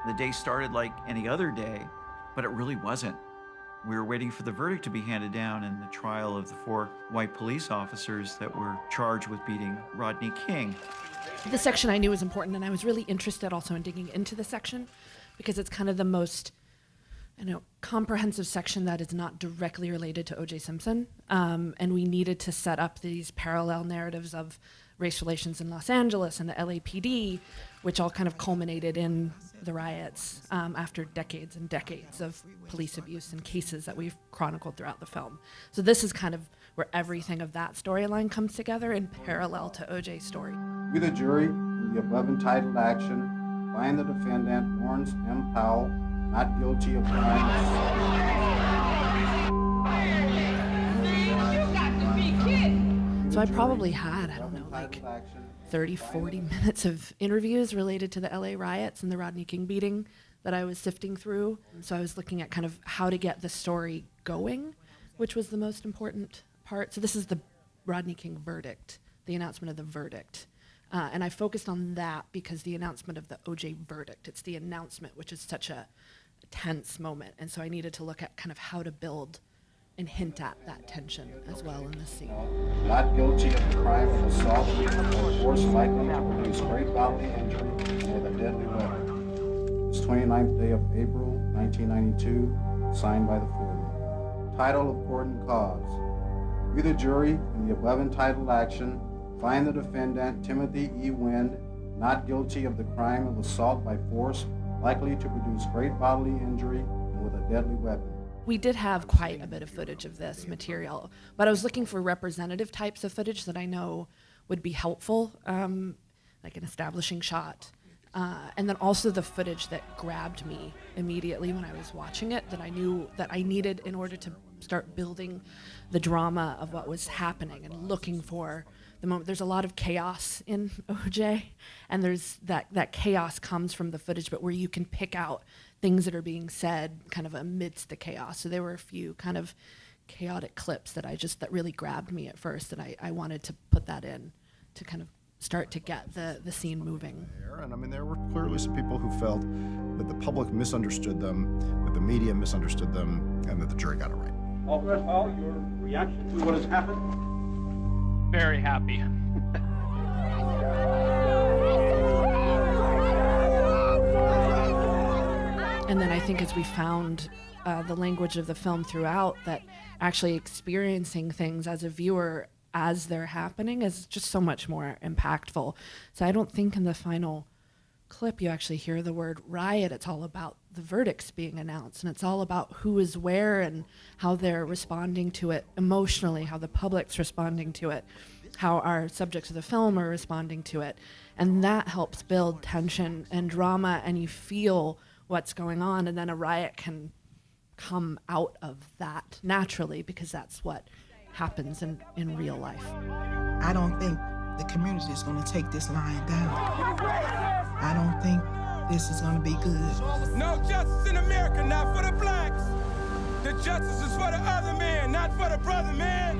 The day started like any other day, but it really wasn't. We were waiting for the verdict to be handed down in the trial of the 4 white police officers that were charged with beating Rodney King. The section I knew was important, and I was really interested also in digging into the section because it's kind of the most, comprehensive section that is not directly related to O.J. Simpson. And we needed to set up these parallel narratives of race relations in Los Angeles and the LAPD, which all kind of culminated in the riots after decades and decades of police abuse and cases that we've chronicled throughout the film. So this is kind of where everything of that storyline comes together in parallel to O.J.'s story. We, the jury, in the above entitled action, find the defendant, Lawrence M. Powell, not guilty of crime. So I probably had, 30, 40 minutes of interviews related to the LA riots and the Rodney King beating that I was sifting through. So I was looking at kind of how to get the story going, which was the most important part. So this is the Rodney King verdict, the announcement of the verdict. And I focused on that because the announcement of the O.J. verdict, it's the announcement, which is such a tense moment. And so I needed to look at kind of how to build and hint at that tension as well in this scene. Not guilty of the crime of assault or force likely to produce great bodily injury with a deadly weapon. This 29th day of April, 1992, signed by the foreman. Title of court and cause. We, the jury, in the above entitled action, find the defendant, Timothy E. Wind, not guilty of the crime of assault by force likely to produce great bodily injury and with a deadly weapon. We did have quite a bit of footage of this material, but I was looking for representative types of footage that I know would be helpful, like an establishing shot, and then also the footage that grabbed me immediately when I was watching it, that I knew that I needed in order to start building the drama of what was happening and looking for the moment. There's a lot of chaos in O.J., and there's that chaos comes from the footage, but where you can pick out things that are being said kind of amidst the chaos. So there were a few kind of chaotic clips that really grabbed me at first, and I wanted to put that in to kind of start to get the scene moving. And there were clearly some people who felt that the public misunderstood them, that the media misunderstood them, and that the jury got it right. Officer Powell, your reaction to what has happened? Very happy. And then I think as we found the language of the film throughout, that actually experiencing things as a viewer as they're happening is just so much more impactful. So I don't think in the final clip you actually hear the word riot. It's all about the verdicts being announced, and it's all about who is where and how they're responding to it emotionally, how the public's responding to it, how our subjects of the film are responding to it. And that helps build tension and drama, and you feel what's going on, and then a riot can come out of that naturally because that's what happens in real life. I don't think the community is going to take this lying down. I don't think this is going to be good. No justice in America, not for the blacks. The justice is for the other man, not for the brother man.